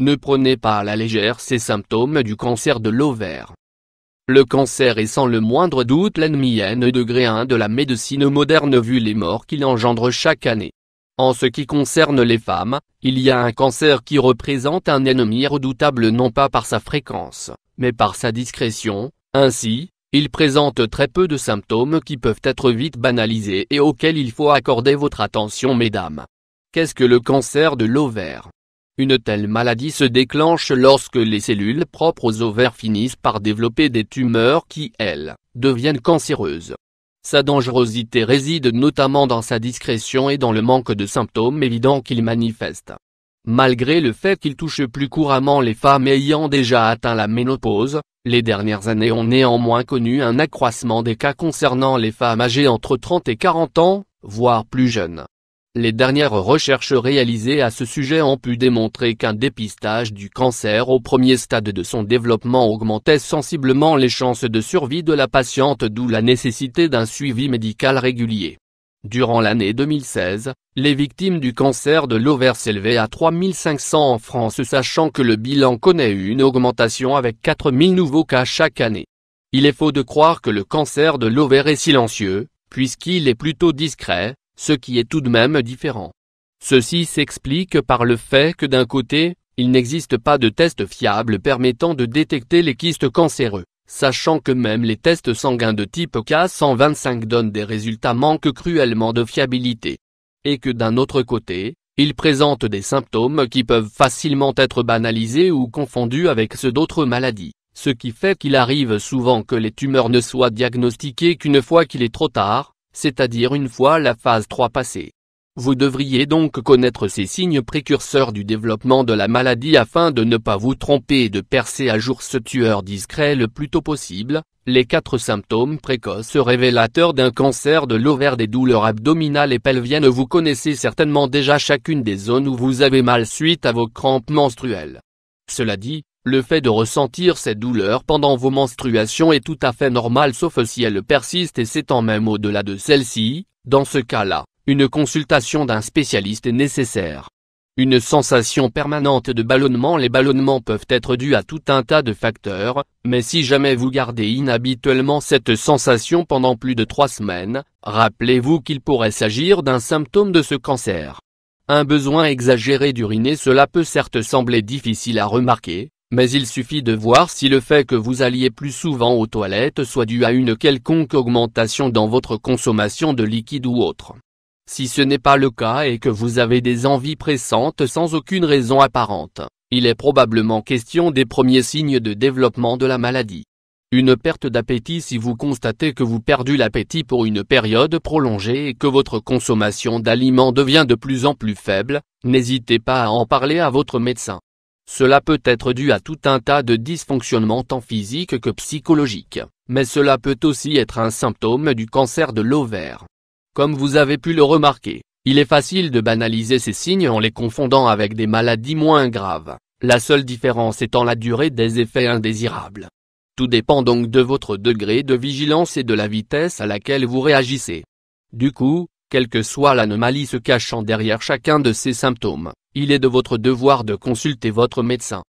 Ne prenez pas à la légère ces symptômes du cancer de l'ovaire. Le cancer est sans le moindre doute l'ennemi N-1 de la médecine moderne vu les morts qu'il engendre chaque année. En ce qui concerne les femmes, il y a un cancer qui représente un ennemi redoutable non pas par sa fréquence, mais par sa discrétion. Ainsi, il présente très peu de symptômes qui peuvent être vite banalisés et auxquels il faut accorder votre attention mesdames. Qu'est-ce que le cancer de l'ovaire ? Une telle maladie se déclenche lorsque les cellules propres aux ovaires finissent par développer des tumeurs qui, elles, deviennent cancéreuses. Sa dangerosité réside notamment dans sa discrétion et dans le manque de symptômes évidents qu'il manifeste. Malgré le fait qu'il touche plus couramment les femmes ayant déjà atteint la ménopause, les dernières années ont néanmoins connu un accroissement des cas concernant les femmes âgées entre 30 et 40 ans, voire plus jeunes. Les dernières recherches réalisées à ce sujet ont pu démontrer qu'un dépistage du cancer au premier stade de son développement augmentait sensiblement les chances de survie de la patiente, d'où la nécessité d'un suivi médical régulier. Durant l'année 2016, les victimes du cancer de l'ovaire s'élevaient à 3500 en France, sachant que le bilan connaît une augmentation avec 4000 nouveaux cas chaque année. Il est faux de croire que le cancer de l'ovaire est silencieux, puisqu'il est plutôt discret, ce qui est tout de même différent. Ceci s'explique par le fait que d'un côté, il n'existe pas de test fiable permettant de détecter les kystes cancéreux, sachant que même les tests sanguins de type K125 donnent des résultats manquent cruellement de fiabilité. Et que d'un autre côté, il présente des symptômes qui peuvent facilement être banalisés ou confondus avec ceux d'autres maladies, ce qui fait qu'il arrive souvent que les tumeurs ne soient diagnostiquées qu'une fois qu'il est trop tard, c'est-à-dire une fois la phase 3 passée. Vous devriez donc connaître ces signes précurseurs du développement de la maladie afin de ne pas vous tromper et de percer à jour ce tueur discret le plus tôt possible. Les 4 symptômes précoces révélateurs d'un cancer de l'ovaire: des douleurs abdominales et pelviennes. Vous connaissez certainement déjà chacune des zones où vous avez mal suite à vos crampes menstruelles. Cela dit, le fait de ressentir ces douleurs pendant vos menstruations est tout à fait normal sauf si elles persistent et s'étend même au-delà de celles-ci. Dans ce cas-là, une consultation d'un spécialiste est nécessaire. Une sensation permanente de ballonnement. Les ballonnements peuvent être dus à tout un tas de facteurs, mais si jamais vous gardez inhabituellement cette sensation pendant plus de 3 semaines, rappelez-vous qu'il pourrait s'agir d'un symptôme de ce cancer. Un besoin exagéré d'uriner. Cela peut certes sembler difficile à remarquer, mais il suffit de voir si le fait que vous alliez plus souvent aux toilettes soit dû à une quelconque augmentation dans votre consommation de liquide ou autre. Si ce n'est pas le cas et que vous avez des envies pressantes sans aucune raison apparente, il est probablement question des premiers signes de développement de la maladie. Une perte d'appétit. Si vous constatez que vous perdez l'appétit pour une période prolongée et que votre consommation d'aliments devient de plus en plus faible, n'hésitez pas à en parler à votre médecin. Cela peut être dû à tout un tas de dysfonctionnements tant physiques que psychologiques, mais cela peut aussi être un symptôme du cancer de l'ovaire. Comme vous avez pu le remarquer, il est facile de banaliser ces signes en les confondant avec des maladies moins graves, la seule différence étant la durée des effets indésirables. Tout dépend donc de votre degré de vigilance et de la vitesse à laquelle vous réagissez. Du coup, quelle que soit l'anomalie se cachant derrière chacun de ces symptômes, il est de votre devoir de consulter votre médecin.